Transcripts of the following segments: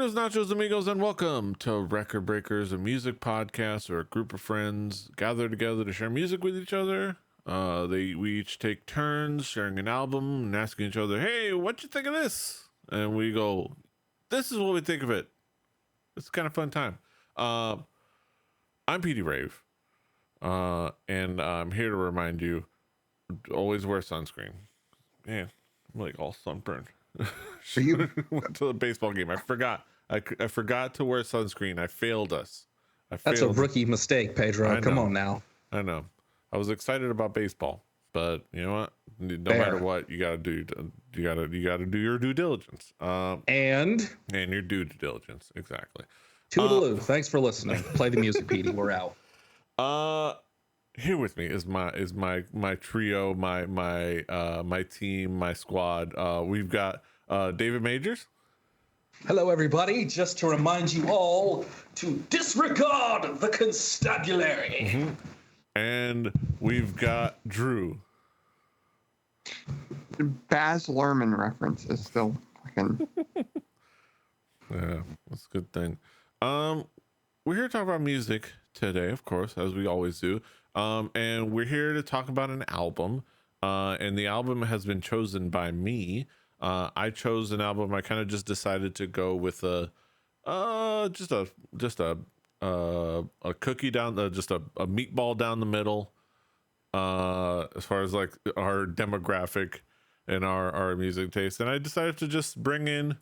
Buenos nachos, amigos, and welcome to Record Breakers, a music podcast where a group of friends gather together to share music with each other. We each take turns sharing an album and asking each other, "Hey, what you think of this?" And we go, "This is what we think of it." It's kind of fun time. I'm Petey Rave, and I'm here to remind you: always wear sunscreen. Man, I'm like all sunburned. You went to the baseball game. I forgot. I forgot to wear sunscreen. I failed us. That's a rookie mistake, Pedro. Come on now. I know. I was excited about baseball, but you know what? No matter what, you gotta do your due diligence. And your due diligence, exactly. Toodaloo. Thanks for listening. Play the music, Petey. We're out. Here with me is my trio, my team, my squad. We've got David Majors. Hello, everybody. Just to remind you all to disregard the constabulary. Mm-hmm. And we've got Drew. Baz Luhrmann reference is still fucking. Yeah, that's a good thing. We're here to talk about music today, of course, as we always do. And we're here to talk about an album. And the album has been chosen by me. I chose an album. I kind of just decided to go with a cookie down just a meatball down the middle, as far as like our demographic and our music taste. And I decided to just bring in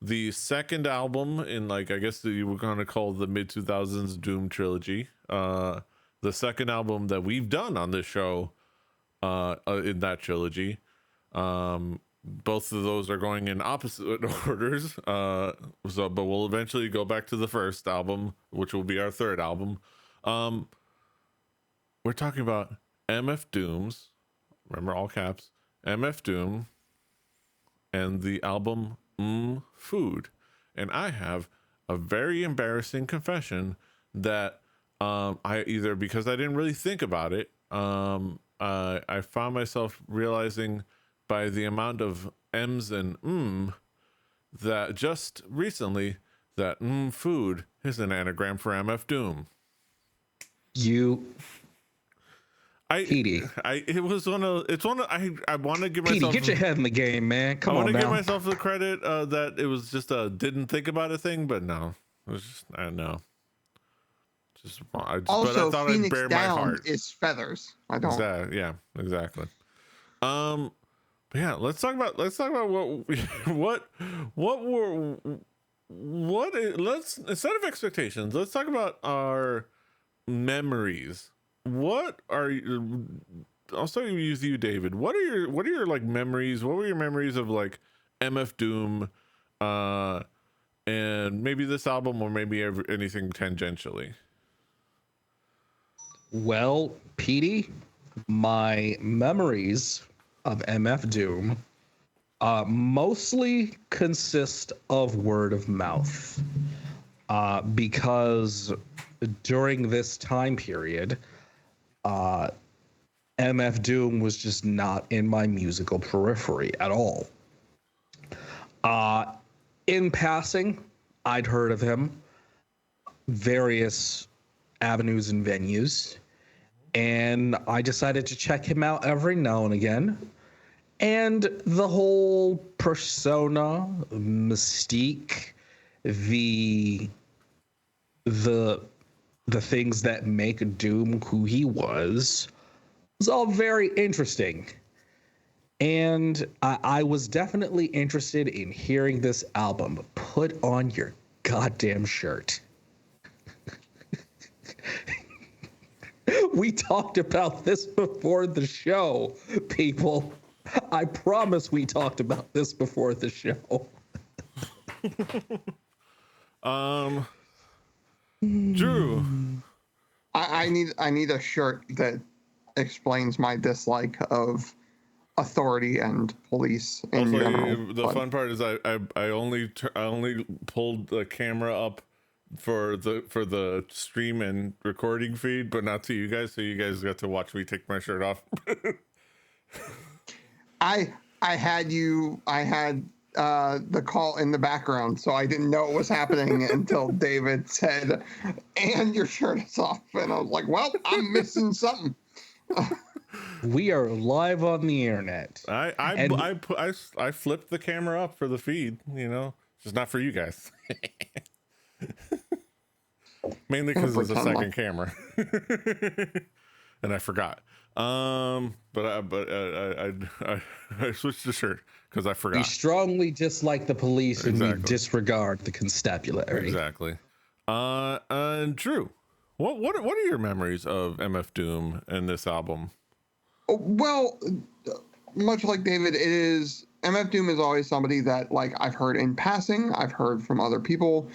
the second album in, like, I guess you were going to call the mid 2000s Doom trilogy. The second album that we've done on this show, in that trilogy. Both of those are going in opposite orders. But we'll eventually go back to the first album, which will be our third album. We're talking about MF Doom's, remember, all caps, MF Doom, and the album Food. And I have a very embarrassing confession that I either, because I didn't really think about it, I found myself realizing by the amount of M's and that just recently that food is an anagram for MF Doom. Petey. I want to give myself. Petey, get your head in the game, man. Come on now. I want to give myself the credit that it was just a didn't think about it thing, but no, it was just, I don't know. Also, but I thought Phoenix I'd bare Down my heart. Is feathers. I don't. Yeah, exactly. But yeah, let's talk about let's instead of expectations, let's talk about our memories. What are you? I'll start with you, David. What are your like memories? What were your memories of like MF Doom, and maybe this album, or maybe anything tangentially? Well, Petey, my memories of MF Doom mostly consist of word of mouth, because during this time period, MF Doom was just not in my musical periphery at all. In passing, I'd heard of him, various avenues and venues, and I decided to check him out every now and again. And the whole persona, mystique, the things that make Doom who he was all very interesting. And I was definitely interested in hearing this album. Put on your goddamn shirt. We talked about this before the show, people. I promise we talked about this before the show. Drew, I need a shirt that explains my dislike of authority and police in general. The fun part is I only pulled the camera up for the stream and recording feed, but not to you guys, so you guys got to watch me take my shirt off. I had the call in the background, so I didn't know it was happening until David said, "And your shirt is off," and I was like, "Well, I'm missing something." We are live on the internet. I flipped the camera up for the feed, just not for you guys. Mainly because it's a second camera, and I forgot. But I switched the shirt because I forgot. We strongly dislike the police and we disregard the constabulary. Exactly. And Drew, what are your memories of MF Doom and this album? Well, much like David, MF Doom is always somebody that like I've heard in passing. I've heard from other people.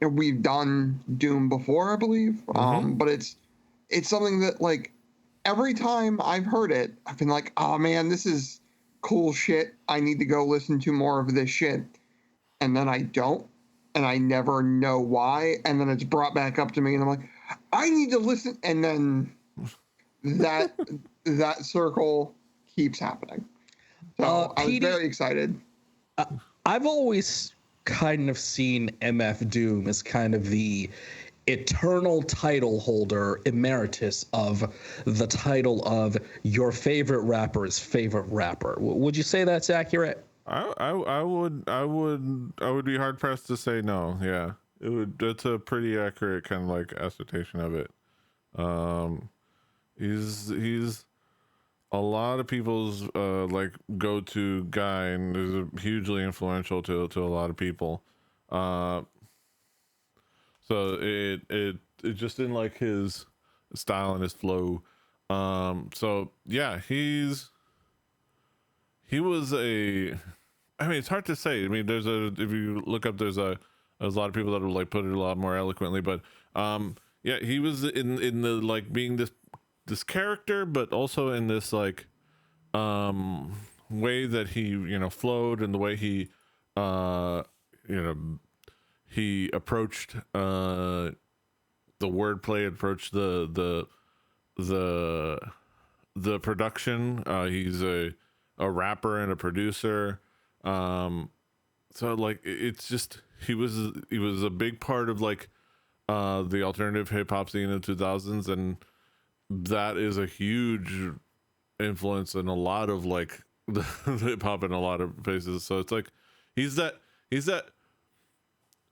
We've done Doom before, I believe. But it's something that like every time I've heard it, I've been like, oh man, this is cool shit. I need to go listen to more of this shit. And then I don't, and I never know why. And then it's brought back up to me and I'm like, I need to listen. And then that circle keeps happening. So I was very excited. I've always kind of seen MF Doom as kind of the eternal title holder emeritus of the title of your favorite rapper's favorite rapper. Would you say that's accurate? I would be hard pressed to say no. Yeah, it's a pretty accurate kind of like assertion of it. He's a lot of people's like go-to guy, and is hugely influential to a lot of people. So it just didn't like his style and his flow. So yeah, he was it's hard to say. I mean, if you look up, there's a lot of people that will like put it a lot more eloquently, but yeah, he was in the like being this character, but also in this like way that he flowed, and the way he he approached the wordplay, approached the production. He's a rapper and a producer. So like it's just he was a big part of like the alternative hip hop scene in the 2000s, and that is a huge influence in a lot of like the hip hop in a lot of places. So it's like he's that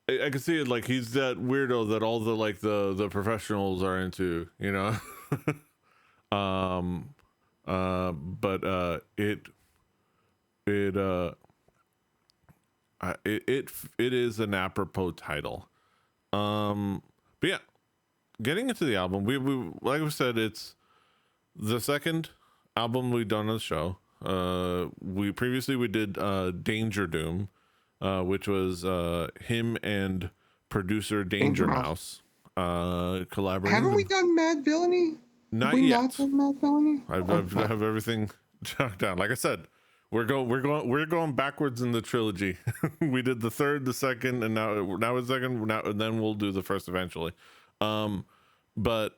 I can see it, like he's that weirdo that all the like the professionals are into, but it is an apropos title. But yeah, getting into the album, we like we said, it's the second album we've done on the show. We did Danger Doom, which was him and producer Danger Mouse collaborating. Haven't we done Mad Villainy? Not yet. Not done Mad Villainy? I have everything jotted down. Like I said, we're going backwards in the trilogy. We did the third, the second, and now it's second. Now and then we'll do the first eventually. But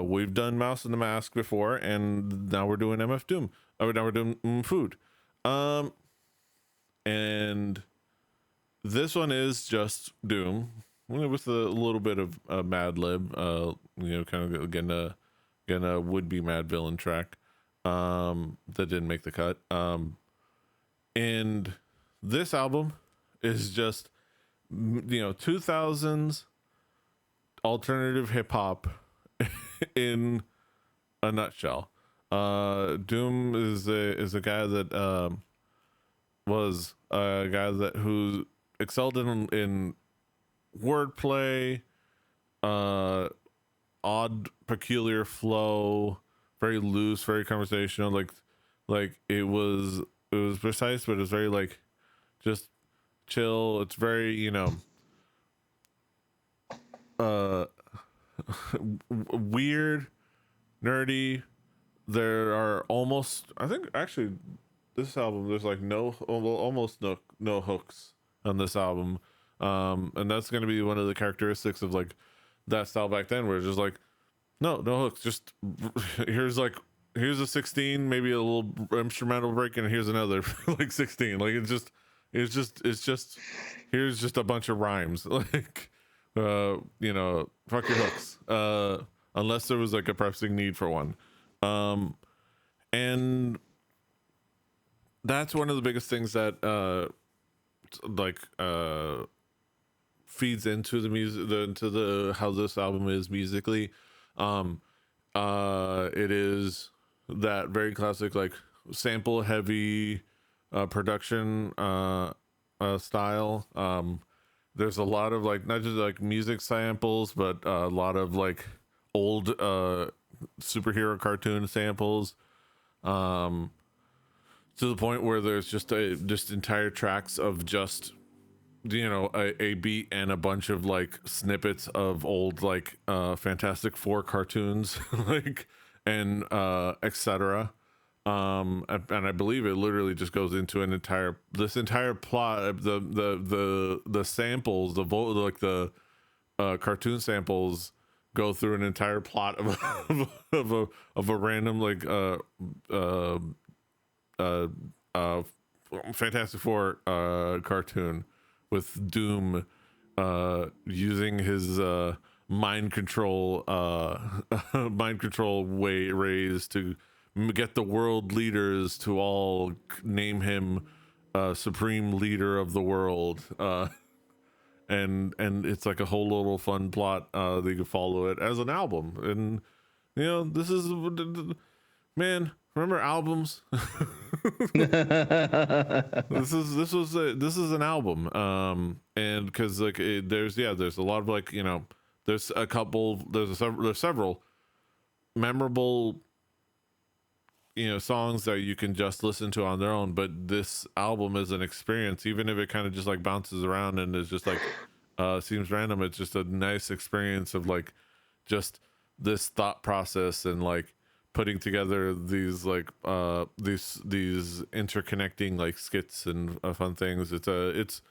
we've done Mouse and the Mask before, and now we're doing MF Doom. Oh, now we're doing Food. And this one is just Doom with a little bit of Mad Lib, kind of getting a would-be Mad Villain track that didn't make the cut. And this album is just 2000s alternative hip hop in a nutshell. Doom is a guy that was a guy who excelled in wordplay, odd, peculiar flow, very loose, very conversational. Like it was precise, but it was very like just chill. It's very weird, nerdy. There are almost, I think actually this album, there's like almost no hooks on this album, and that's going to be one of the characteristics of like that style back then, where it's just like no hooks, just here's a 16, maybe a little instrumental break, and here's another like 16. Like it's just it's just here's just a bunch of rhymes like fuck your hooks unless there was like a pressing need for one. And that's one of the biggest things that feeds into the music, into the how this album is musically. It is that very classic like sample heavy production style. There's a lot of like not just like music samples, but a lot of like old superhero cartoon samples. To the point where there's just entire tracks of just a beat and a bunch of like snippets of old like Fantastic Four cartoons like and etc. And I believe it literally just goes into this entire plot. The samples, the cartoon samples go through an entire plot of a random like Fantastic Four cartoon with Doom using his mind control rays to get the world leaders to all name him supreme leader of the world. And it's like a whole little fun plot that you can follow it as an album. And this is, man, remember albums? this is an album. And because like there's a lot of like there's several memorable songs that you can just listen to on their own, but this album is an experience, even if it kind of just like bounces around and is just like seems random. It's just a nice experience of like just this thought process and like putting together these like these interconnecting like skits and fun things. It's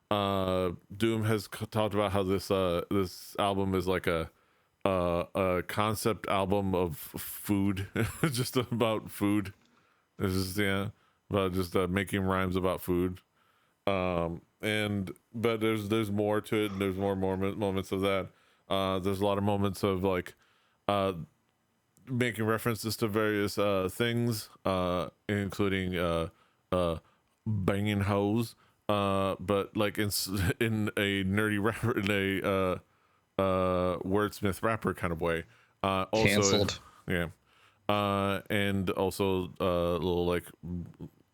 Doom has talked about how this album is like a concept album of food. Just about food. It's just about just making rhymes about food. But there's more to it, and there's more moments of that. There's a lot of moments of like making references to various things, including banging hoes, but like in a nerdy rapper, in a wordsmith rapper kind of way. Also, Canceled. Yeah. And also little like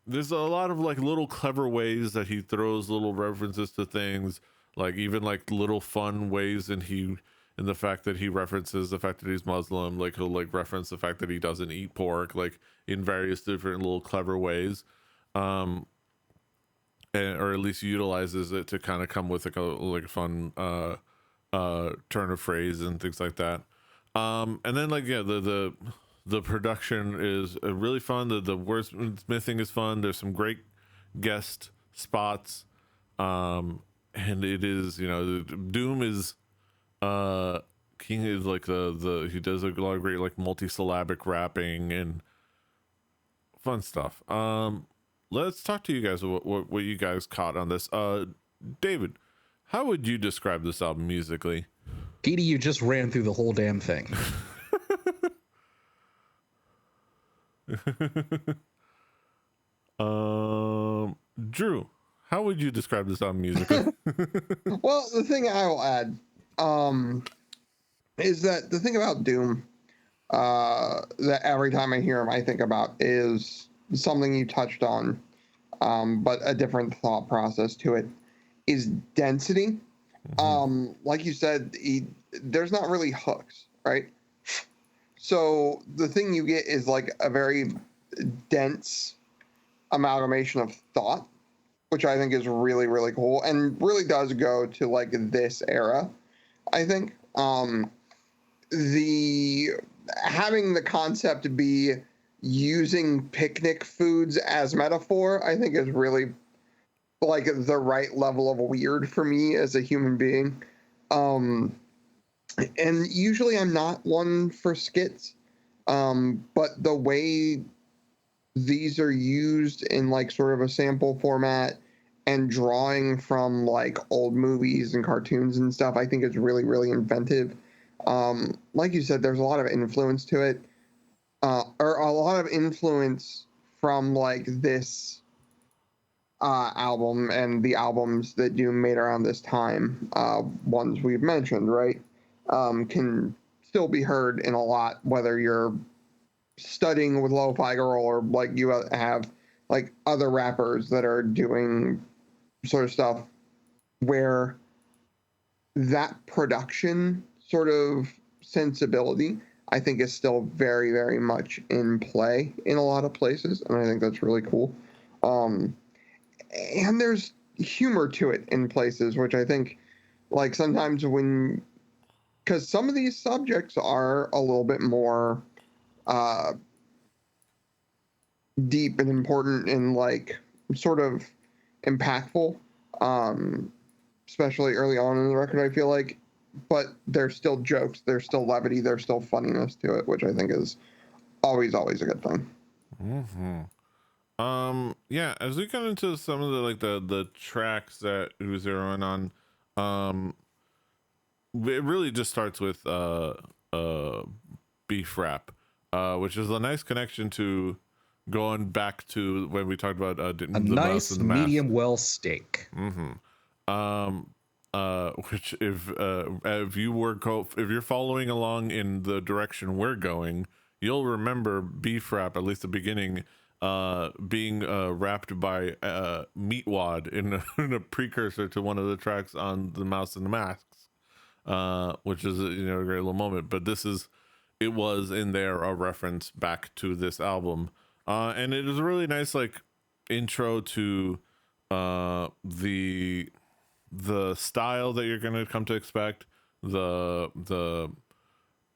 there's a lot of like little clever ways that he throws little references to things, like even like little fun ways, and the fact that he references the fact that he's Muslim, like he'll like reference the fact that he doesn't eat pork, like in various different little clever ways, or at least utilizes it to kind of come with like a fun turn of phrase and things like that. And then like the production is really fun. The wordsmithing is fun. There's some great guest spots, and it is Doom is King is like he does a lot of great like multi-syllabic rapping and fun stuff. Let's talk to you guys what you guys caught on this. David, how would you describe this album musically? Petey, you just ran through the whole damn thing. Drew, how would you describe this album musically? Well, the thing I will add is that the thing about Doom that every time I hear him I think about is something you touched on, but a different thought process to it, is density. Mm-hmm. Like you said, there's not really hooks, right? So the thing you get is like a very dense amalgamation of thought, which I think is really, really cool and really does go to like this era. I think the having the concept be using picnic foods as metaphor, I think is really like the right level of weird for me as a human being. And usually I'm not one for skits, but the way these are used in like sort of a sample format and drawing from like old movies and cartoons and stuff, I think is really, really inventive. Like you said, there's a lot of influence to it, or a lot of influence from like this album and the albums that Doom made around this time, ones we've mentioned, right, can still be heard in a lot, whether you're studying with Lo-Fi Girl or like you have like other rappers that are doing sort of stuff where that production sort of sensibility, I think, is still very, very much in play in a lot of places, and I think that's really cool. And there's humor to it in places, which I think, like, sometimes when, because some of these subjects are a little bit more deep and important and like sort of impactful, especially early on in the record, I feel like. But there's still jokes, there's still levity, there's still funniness to it, which I think is always a good thing. Yeah, as we get into some of the tracks that we zeroing on, it really just starts with beef rap, which is a nice connection to going back to when we talked about A the nice mouse and the mask. medium well steak. Which if you're following along in the direction we're going, you'll remember beef rap, at least the beginning, being rapped by Meatwad in a precursor to one of the tracks on the Mouse and the Masks, which is a great little moment. But it was in there a reference back to this album, and it is a really nice like intro to the style that you're gonna come to expect, the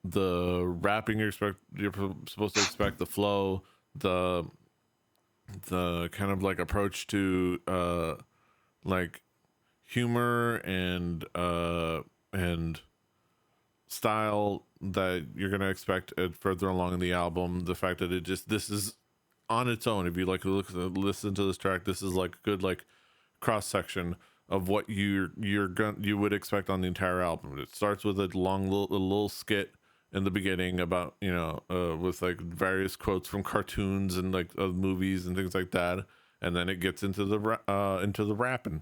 rapping you're supposed to expect, the flow, the kind of like approach to like humor and style that you're gonna expect further along in the album. The fact that this is on its own. If you like listen to this track, this is like a good like cross section of what you would expect on the entire album. It starts with a little skit in the beginning about with like various quotes from cartoons and like movies and things like that, and then it gets into the rapping,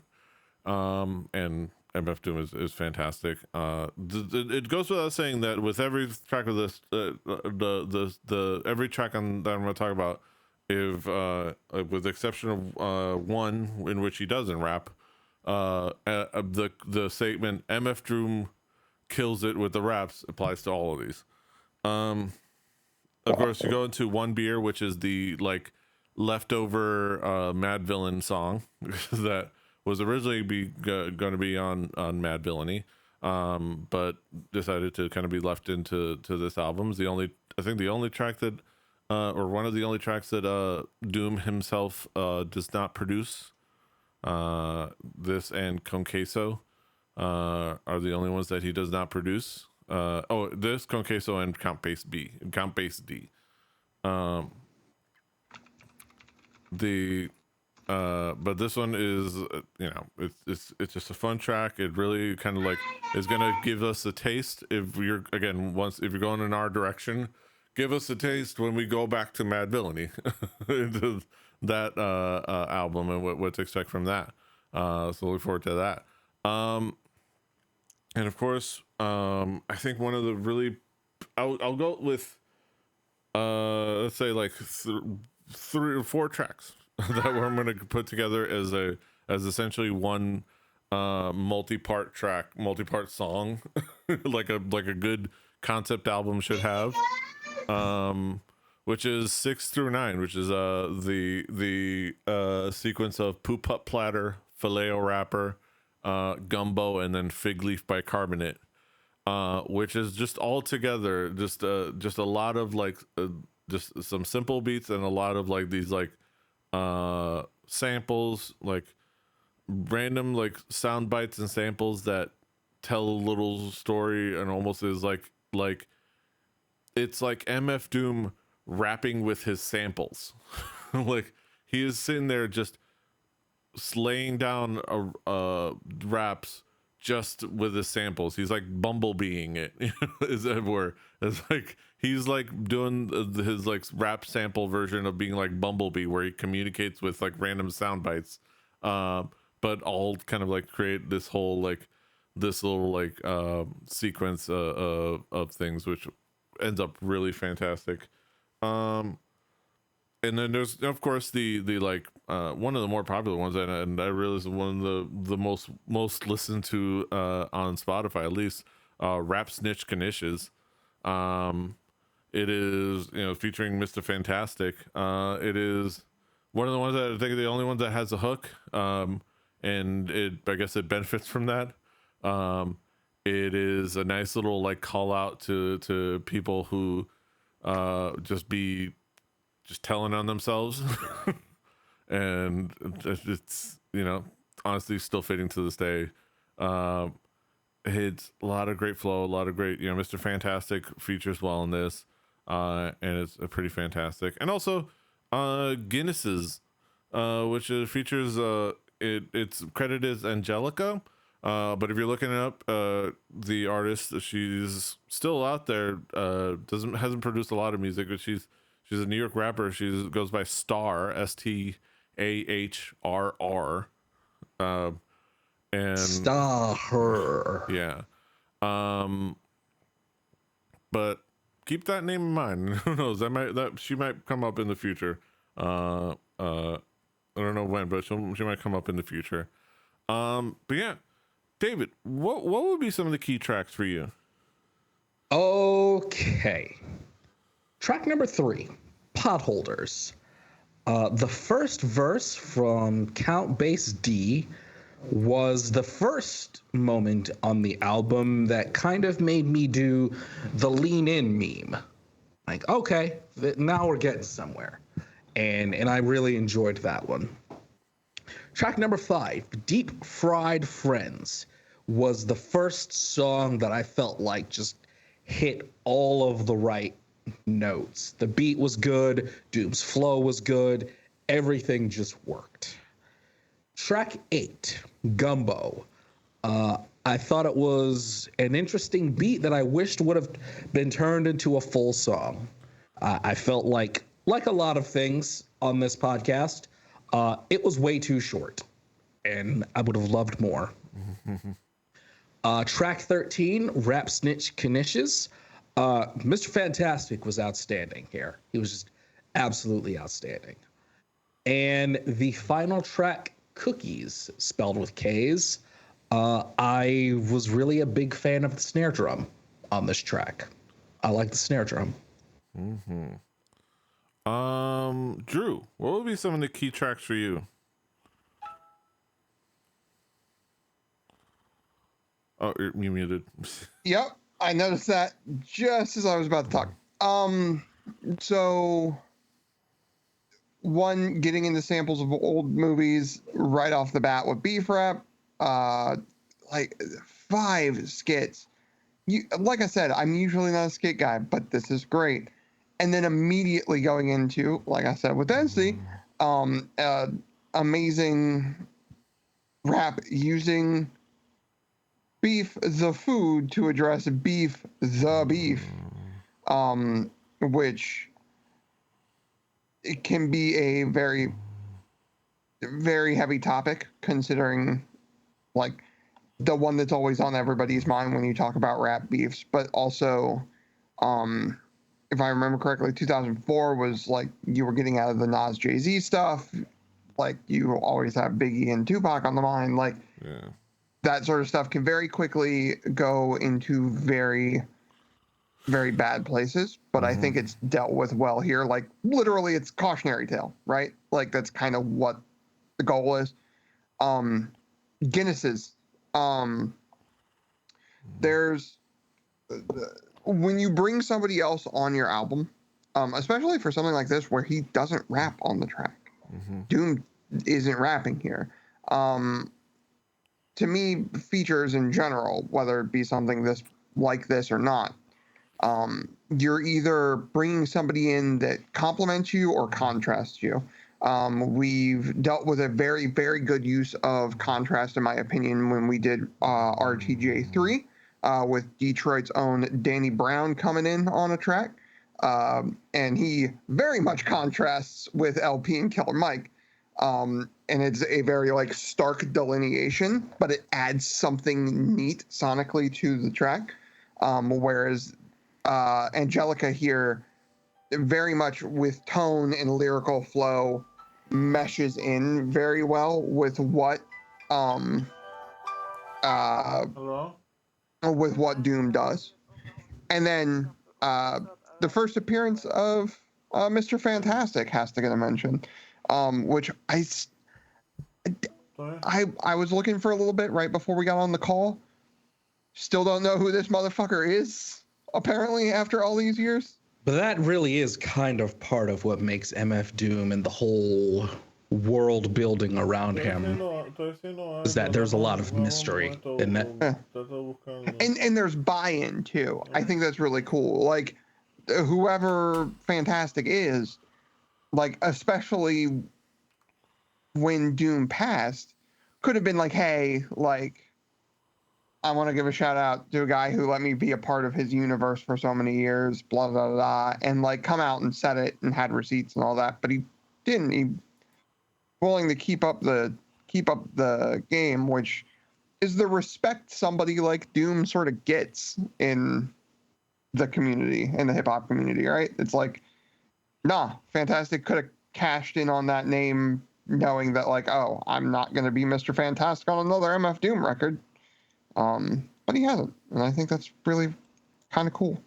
and MF Doom is fantastic. It goes without saying that with every track of this, the every track that I'm going to talk about, if with the exception of one in which he doesn't rap, the statement MF Doom kills it with the raps applies to all of these. Of course, you go into One Beer, which is the like leftover Mad Villain song that was originally going to be on Mad Villainy, but decided to kind of be left into this album. I think the only track that or one of the only tracks that Doom himself does not produce. This and Con Queso are the only ones that he does not produce. This, Con Queso, and Count Bass D. But this one is it's just a fun track. It really kind of like is gonna give us a taste if you're going in our direction. Give us a taste when we go back to Mad Villainy, into that album and what to expect from that. So look forward to that. And of course, I think one of the really, I'll go with let's say like 3 or 4 tracks that I'm going to put together as essentially one multi-part song, like a good concept album should have. Which is 6 through 9, which is the sequence of Poop Pup Platter, Filet-O Wrapper, Gumbo, and then Fig Leaf Bicarbonate, which is just all together just a lot of like just some simple beats and a lot of like these like samples, like random like sound bites and samples that tell a little story, and almost is like it's like MF Doom rapping with his samples. Like he is sitting there just laying down raps just with his samples. He's like bumblebeeing it. Is everywhere. It's like he's like doing his like rap sample version of being like Bumblebee, where he communicates with like random sound bites, but all kind of like create this whole like this little like sequence of things, which ends up really fantastic. And then there's of course the like one of the more popular ones, and I realize one of the most listened to on Spotify, at least, Rap Snitch Knishes. It is, you know, featuring Mr. Fantastic. It is one of the ones that I think the only one that has a hook, and it, I guess it benefits from that. It is a nice little like call out to people who just telling on themselves. And it's, you know, honestly still fitting to this day. It's a lot of great flow, a lot of great, you know, Mr. Fantastic features well in this, and it's pretty fantastic. And also Guinness's, which features it's credited as Angelica, but if you're looking up the artist, she's still out there, hasn't produced a lot of music, but she's a New York rapper. She goes by Starr, Stahrr. And Starr. Yeah. But keep that name in mind. Who knows? That she might come up in the future. I don't know when, but she might come up in the future. But yeah, David, what would be some of the key tracks for you? Okay. Track number 3, Potholders. The first verse from Count Bass D was the first moment on the album that kind of made me do the lean in meme. Like, okay, now we're getting somewhere. And I really enjoyed that one. Track number 5, Deep Fried Friends, was the first song that I felt like just hit all of the right notes. The beat was good, Doom's flow was good, everything just worked. Track 8, Gumbo. I thought it was an interesting beat that I wished would have been turned into a full song. I felt like a lot of things on this podcast, it was way too short, and I would have loved more. Track 13, Rap Snitch Knishes. Mr. Fantastic was outstanding here. He was just absolutely outstanding. And the final track, Cookies, spelled with K's. I was really a big fan of the snare drum on this track. I like the snare drum. Drew, what would be some of the key tracks for you? Oh, you're muted. Yep, I noticed that just as I was about to talk. So one, getting into samples of old movies right off the bat with Beef Rap, like 5 skits. Like I said, I'm usually not a skit guy, but this is great. And then immediately going into, like I said with Density, amazing rap using beef the food to address beef the beef, which it can be a very, very heavy topic, considering like the one that's always on everybody's mind when you talk about rap beefs. But also, if I remember correctly, 2004 was like you were getting out of the Nas Jay-Z stuff. Like you always have Biggie and Tupac on the mind. Like, Yeah. that sort of stuff can very quickly go into very, very bad places. But I think it's dealt with well here. Like literally it's cautionary tale, right? Like that's kind of what the goal is. Guinness's, there's, when you bring somebody else on your album, especially for something like this where he doesn't rap on the track, Doom isn't rapping here. To me, features in general, whether it be something like this or not, you're either bringing somebody in that complements you or contrasts you. We've dealt with a very, very good use of contrast, in my opinion, when we did RTJ 3 with Detroit's own Danny Brown coming in on a track. And he very much contrasts with LP and Killer Mike. And it's a very like stark delineation, but it adds something neat sonically to the track. Whereas Angelica here, very much with tone and lyrical flow, meshes in very well with what Hello? with what Doom does. And then the first appearance of Mr. Fantastic has to get a mention, which I was looking for a little bit right before we got on the call. Still don't know who this motherfucker is, apparently, after all these years. But that really is kind of part of what makes MF Doom and the whole world building around him is that there's a lot of mystery in that. And there's buy-in too. I think that's really cool. Like whoever Fantastic is, like especially when Doom passed, could have been like, hey, like I want to give a shout out to a guy who let me be a part of his universe for so many years, blah, blah, blah, and like come out and said it and had receipts and all that. But he didn't. He willing to keep up the game, which is the respect somebody like Doom sort of gets in the community, in the hip hop community, right? It's like, nah, Fantastic could have cashed in on that name knowing that like, oh, I'm not going to be Mr. Fantastic on another MF Doom record. But he hasn't, and I think that's really kind of cool.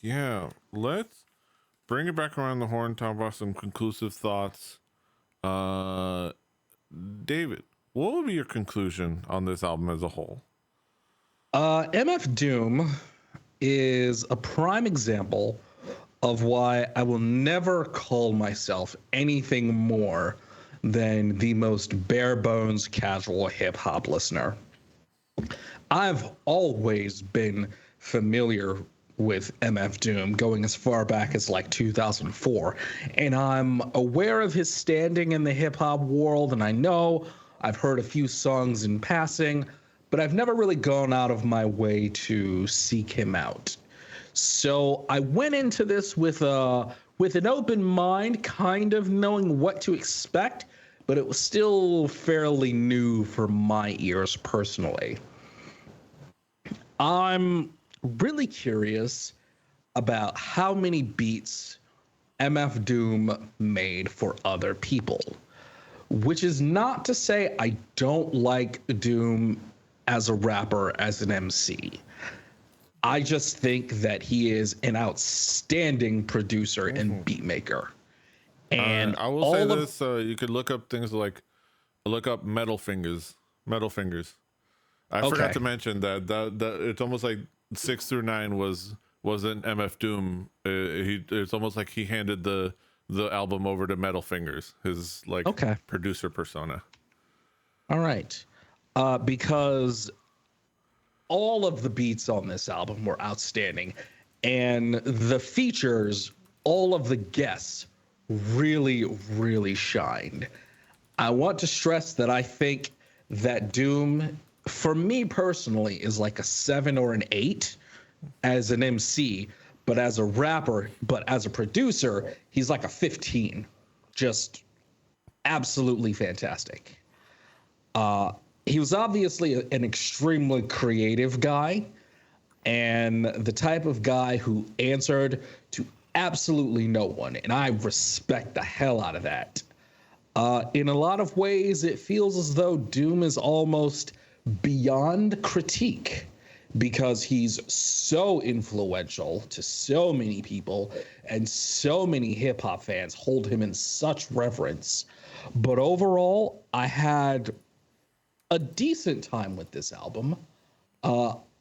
Yeah, let's bring it back around the horn, talk about some conclusive thoughts. David, what would be your conclusion on this album as a whole? MF Doom is a prime example of why I will never call myself anything more than the most bare bones casual hip hop listener. I've always been familiar with MF Doom, going as far back as like 2004, and I'm aware of his standing in the hip hop world, and I know I've heard a few songs in passing, but I've never really gone out of my way to seek him out. So I went into this with an open mind, kind of knowing what to expect, but it was still fairly new for my ears personally. I'm really curious about how many beats MF Doom made for other people, which is not to say I don't like Doom as a rapper, as an MC. I just think that he is an outstanding producer and beat maker. And I will say this: you could look up things like look up Metal Fingers. I forgot to mention that it's almost like 6 through 9 was an MF Doom. It's almost like he handed the album over to Metal Fingers, his like producer persona. All right, because all of the beats on this album were outstanding, and the features, all of the guests really, really shined. I want to stress that I think that Doom, for me personally, is like a 7 or an 8 as an MC, but as a rapper, but as a producer, he's like a 15. Just absolutely fantastic. He was obviously an extremely creative guy, and the type of guy who answered to absolutely no one, and I respect the hell out of that. In a lot of ways, it feels as though Doom is almost beyond critique because he's so influential to so many people, and so many hip-hop fans hold him in such reverence. But overall, I had a decent time with this album.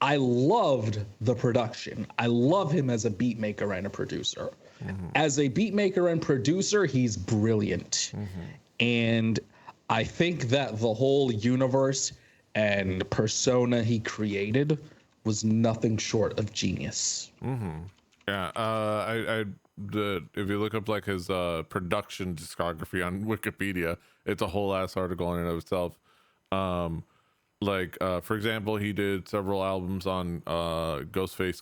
I loved the production. I love him as a beat maker and a producer. As a beat maker and producer, he's brilliant. And I think that the whole universe and persona he created was nothing short of genius. Yeah, I if you look up like his production discography on Wikipedia, it's a whole ass article in and of itself. For example, he did several albums on Ghostface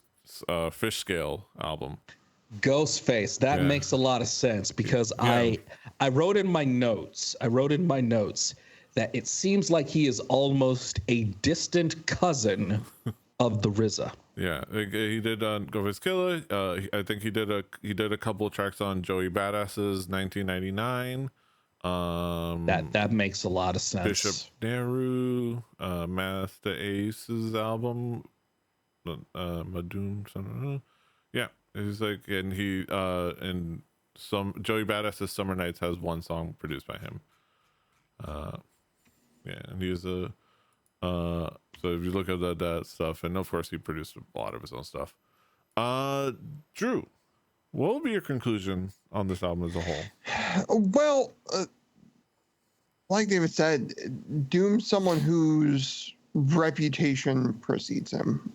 Fish Scale album. Ghostface. That Yeah. makes a lot of sense because Yeah. I wrote in my notes. That it seems like he is almost a distant cousin of the RZA. Yeah, he did on Ghostface Killer. I think he did a couple of tracks on Joey Badass's 1999. That makes a lot of sense. Bishop Nehru, Master Ace's album, Madoon, something. Yeah, he's like, and and some Joey Badass's Summer Nights has one song produced by him. Yeah, and he's a so if you look at that stuff, and of course he produced a lot of his own stuff. Drew, what will be your conclusion on this album as a whole? Well, like David said, Doom's someone whose reputation precedes him.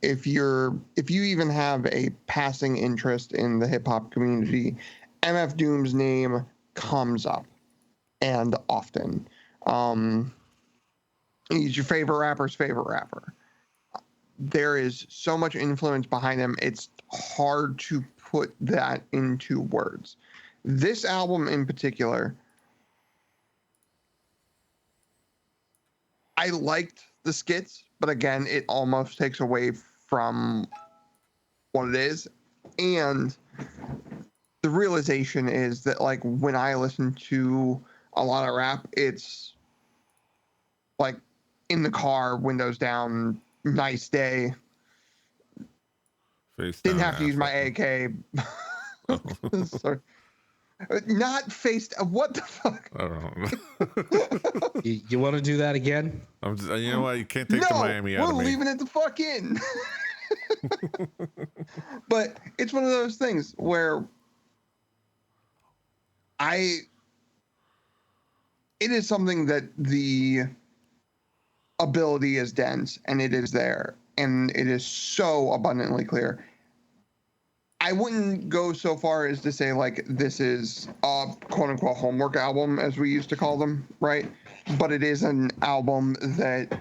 If you even have a passing interest in the hip hop community, MF Doom's name comes up, and often. He's your favorite rapper's favorite rapper. There is so much influence behind him, it's hard to put that into words. This album in particular, I liked the skits, but again, it almost takes away from what it is. And the realization is that, like, when I listen to a lot of rap, it's like in the car, windows down, nice day. Face Didn't down, have to use my AK. Sorry. Not faced. What the fuck? I don't know. You want to do that again? I'm just, you know what? You can't take the Miami out we're of me. leaving it the fuck in. But it's one of those things where it is something that the ability is dense and it is there and it is so abundantly clear. I wouldn't go so far as to say like this is a quote unquote homework album, as we used to call them, right? But it is an album that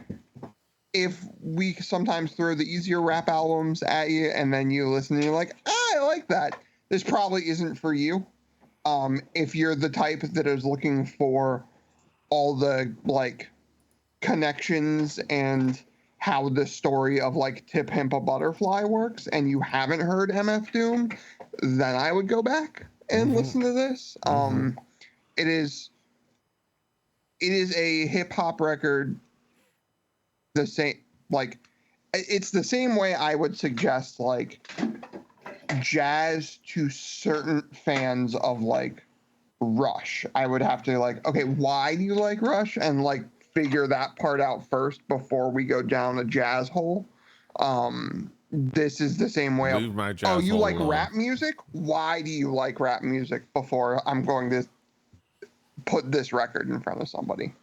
if we sometimes throw the easier rap albums at you and then you listen and you're like, I like that, this probably isn't for you. If you're the type that is looking for all the like connections and how the story of like Tip Himp a Butterfly works and you haven't heard MF Doom, then I would go back and listen to this. It is a hip hop record, the same, like it's the same way I would suggest like jazz to certain fans of like Rush. I would have to like, okay, why do you like Rush? And like figure that part out first before we go down a jazz hole. This is the same way. Leave my jazz Oh, you hole like alone. rap music? Why do you like rap music? Before I'm going to put this record in front of somebody.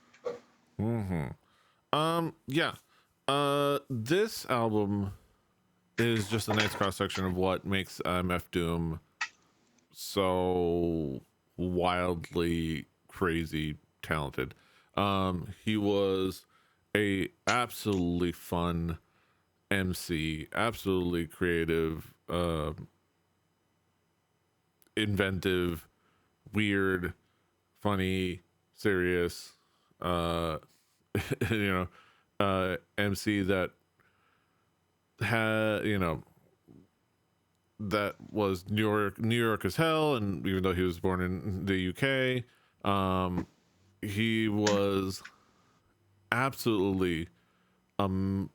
Yeah. This album is just a nice cross section of what makes MF Doom so wildly crazy talented. He was a absolutely fun MC, absolutely creative, inventive, weird, funny, serious, MC that had, that was New York as hell. And even though he was born in the UK, he was absolutely a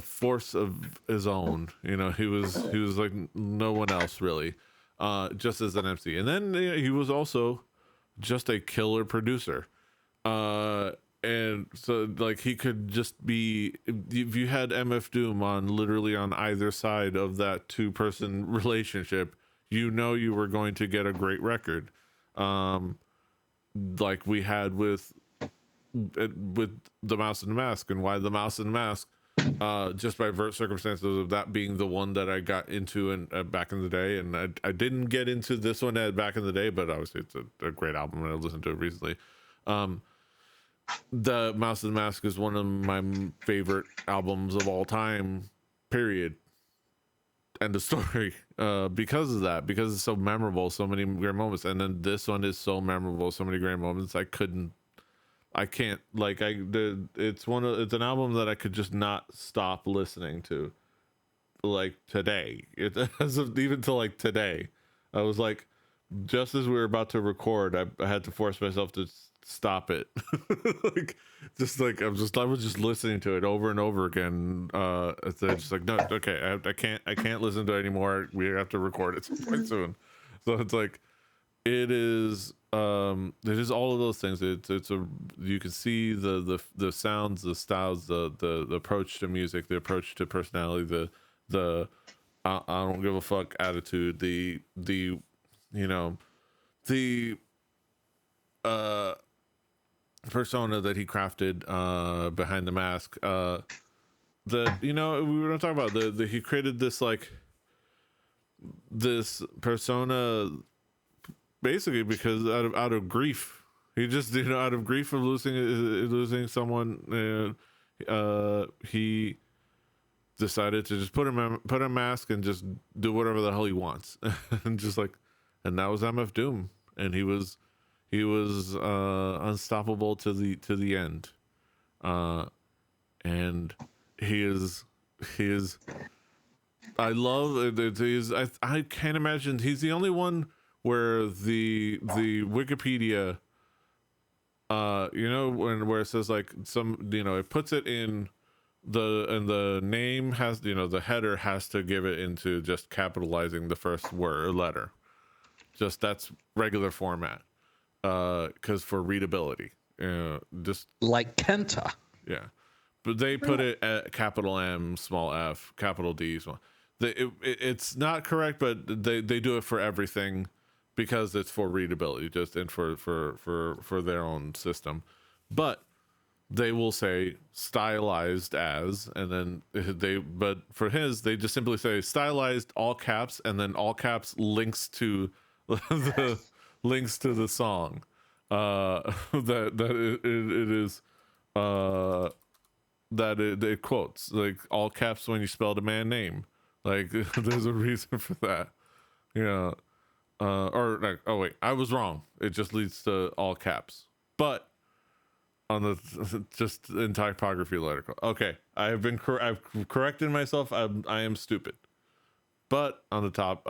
force of his own. He was like no one else really, just as an MC. And then he was also just a killer producer. And so like he could just be, if you had MF Doom on literally on either side of that two-person relationship, you were going to get a great record. Like we had with The Mouse and the Mask, and why The Mouse and the Mask just by circumstances of that being the one that I got into and back in the day, and I didn't get into this one back in the day, but obviously it's a great album, and I listened to it recently. The Mouse and the Mask is one of my favorite albums of all time, period. End of story. Because of that, because it's so memorable, so many great moments, and then this one is so memorable, so many great moments. It's an album that I could just not stop listening to, like today. Even to like today, I was like, just as we were about to record, I had to force myself to stop it. like I was just listening to it over and over again. It's just like, no, okay, I can't listen to it anymore. We have to record it some point soon. So it's like, it is all of those things. You can see the sounds, the styles, the approach to music, the approach to personality, the I don't give a fuck attitude, the persona that he crafted behind the mask. We were gonna talk about he created this persona basically because out of grief. He just out of grief of losing someone, he decided to just put a mask and just do whatever the hell he wants. And that was MF Doom, and he was unstoppable to the end. And he is I love it. I can't imagine he's the only one where the Wikipedia, where it says like it puts it in the name has, the header has to give it into just capitalizing the first word or letter. Just that's regular format. Because for readability, just like Kenta. Yeah, but they put it at capital M, small f, capital D, small. It's not correct, but they do it for everything because it's for readability, just and for their own system. But they will say stylized as, and then but for his, they just simply say stylized all caps, and then all caps links to the links to the song. It quotes like all caps when you spelled a man name. Like there's a reason for that. Or like, oh wait, I was wrong. It just leads to all caps. But on the just in typography letter. Okay, I've corrected myself. I am stupid. But on the top,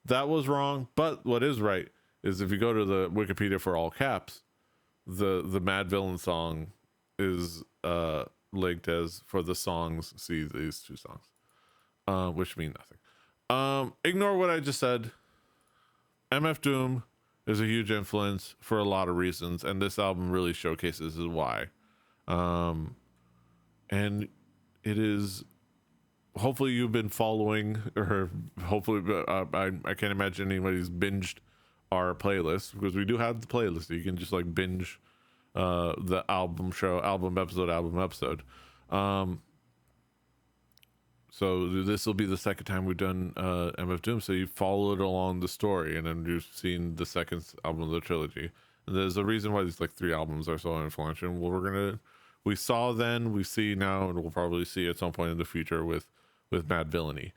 that was wrong. But what is right is if you go to the Wikipedia for all caps, the Mad Villain song is linked as for the songs. See these two songs, which mean nothing. Ignore what I just said. MF Doom is a huge influence for a lot of reasons, and this album really showcases why. And it is. Hopefully you've been following, or hopefully I can't imagine anybody's binged our playlist, because we do have the playlist. You can just like binge the album episode. So this will be the second time we've done MF Doom, so you followed along the story, and then you've seen the second album of the trilogy. And there's a reason why these like three albums are so influential. Well, we saw then, we see now, and we'll probably see at some point in the future with Mad Villainy.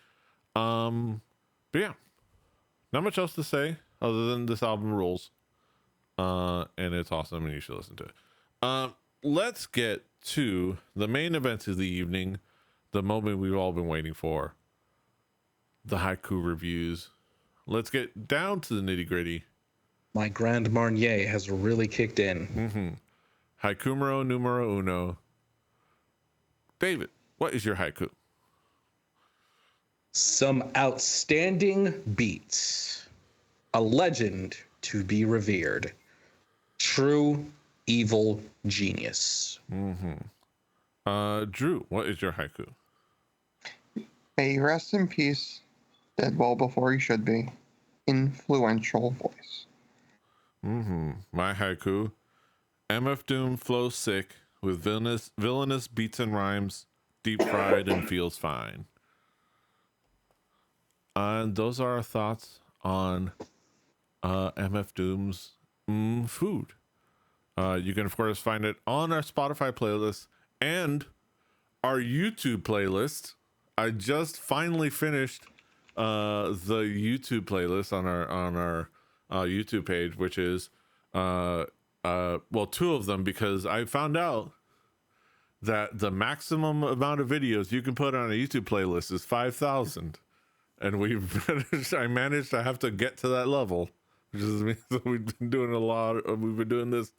But yeah, not much else to say other than this album rules, and it's awesome, and you should listen to it. Let's get to the main event of the evening, the moment we've all been waiting for, the Haiku Reviews. Let's get down to the nitty gritty. My Grand Marnier has really kicked in. Haikumero numero uno. David, what is your haiku? Some outstanding beats. A legend to be revered. True evil genius. Drew, what is your haiku? May he rest in peace, dead well before he should be. Influential voice. My haiku. MF Doom flows sick with villainous beats and rhymes, deep fried and feels fine. And those are our thoughts on MF Doom's food. You can, of course, find it on our Spotify playlist and our YouTube playlist. I just finally finished the YouTube playlist on our YouTube page, which is two of them, because I found out that the maximum amount of videos you can put on a YouTube playlist is 5,000, and I managed to have to get to that level, which is we've been doing we've been doing this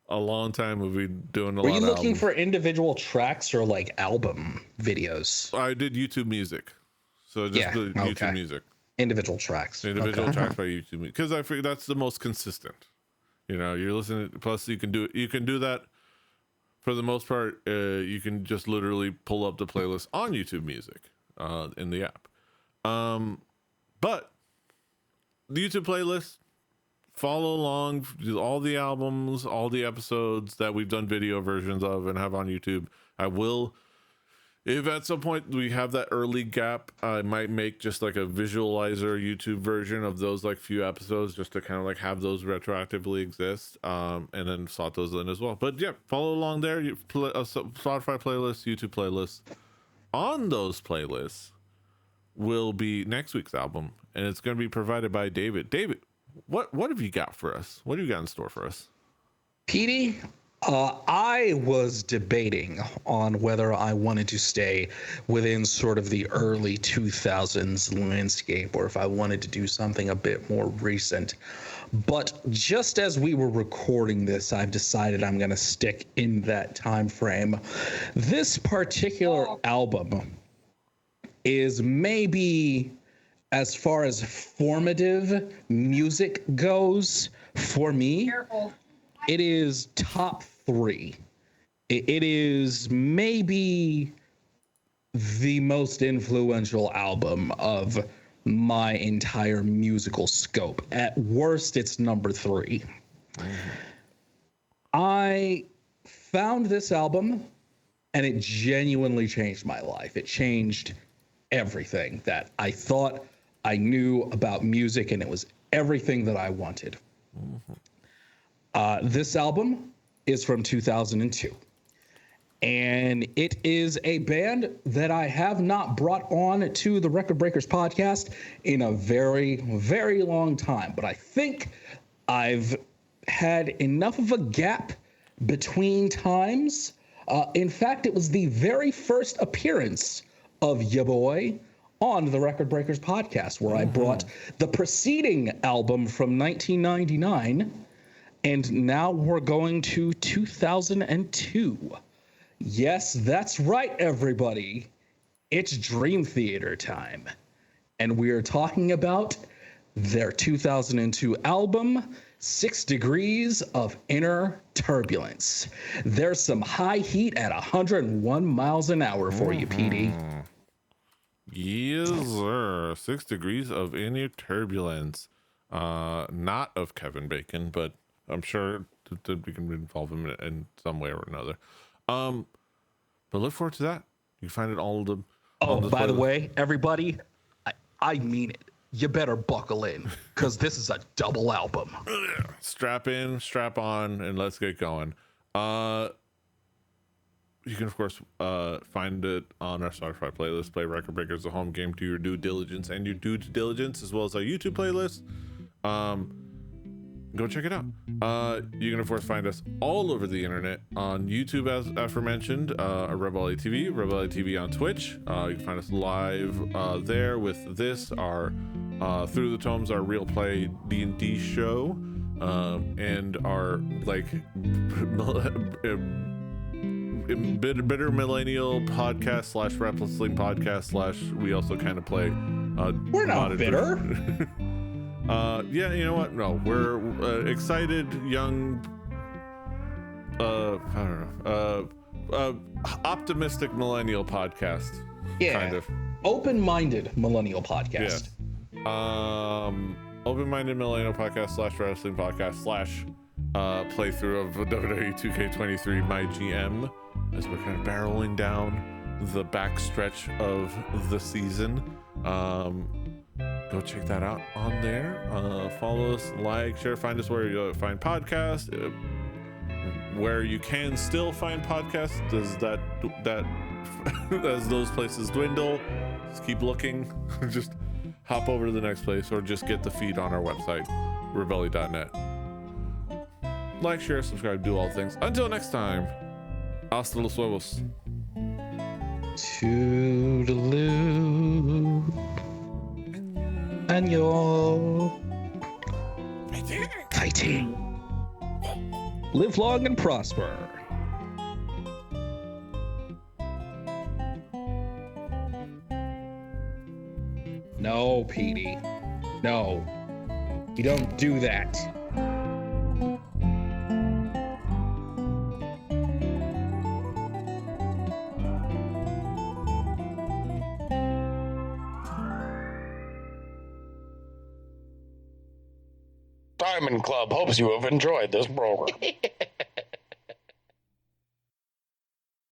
a long time. We've been doing a lot. Were you of looking albums. for individual tracks or like album videos? I did YouTube music, so just the YouTube music, individual tracks tracks by YouTube, because I figure that's the most consistent. You're listening. Plus, you can do that for the most part. You can just literally pull up the playlist on YouTube Music in the app. But the YouTube playlist, follow along, all the albums, all the episodes that we've done video versions of and have on YouTube. I will, if at some point we have that early gap, I might make just like a visualizer YouTube version of those like few episodes, just to kind of like have those retroactively exist, and then slot those in as well. But yeah, follow along there. You Spotify playlist, YouTube playlist. On those playlists will be next week's album, and it's going to be provided by David. David, what have you got for us? What do you got in store for us? Petey, I was debating on whether I wanted to stay within sort of the early 2000s landscape, or if I wanted to do something a bit more recent. But just as we were recording this, I've decided I'm going to stick in that time frame. This particular album is maybe, as far as formative music goes, for me, it is top 3. It is maybe the most influential album of my entire musical scope. At worst, it's number 3. I found this album, and it genuinely changed my life. It changed everything that I thought I knew about music, and it was everything that I wanted. This album is from 2002, and it is a band that I have not brought on to the Record Breakers podcast in a very, very long time, but I think I've had enough of a gap between times. In fact, it was the very first appearance of ya boy on the Record Breakers podcast, where I brought the preceding album from 1999, and now we're going to 2002. Yes, that's right, everybody. It's Dream Theater time, and we are talking about their 2002 album, 6 Degrees of Inner Turbulence. There's some high heat at 101 miles an hour for you, Petey. Yes, sir. 6 Degrees of Inner Turbulence. Not of Kevin Bacon, but I'm sure that we can involve him in some way or another. But look forward to that. You can find it all of them. Oh, by the way, everybody, I mean it. You better buckle in, because this is a double album. Strap in, strap on, and let's get going. You can, of course, find it on our Spotify playlist. Play Record Breakers, the home game. Do your due diligence and your due diligence, as well as our YouTube playlist. Go check it out. You can, of course, find us all over the internet on YouTube, as aforementioned, Rebel ATV, Rebel ATV on Twitch. You can find us live there with this, our Through the Tomes, our Real Play D&D show, and our bitter millennial podcast / rep wrestling podcast / we also kind of play. We're not bitter. Yeah, you know what? No, we're excited, young, I don't know, optimistic millennial podcast. Yeah, kind of open-minded millennial podcast. Yeah. Open-minded millennial podcast / wrestling podcast playthrough of WWE 2K23 My GM as we're kind of barreling down the backstretch of the season. Go check that out on there. Follow us, like, share, find us where you find podcasts. Where you can still find podcasts, does that as those places dwindle, just keep looking. Just hop over to the next place, or just get the feed on our website, rebelli.net. Like, share, subscribe, do all things. Until next time, hasta los huevos. Toodaloo. Annyeong. Fighting. Live long and prosper. No, Petey. No. You don't do that. Diamond Club hopes you have enjoyed this program.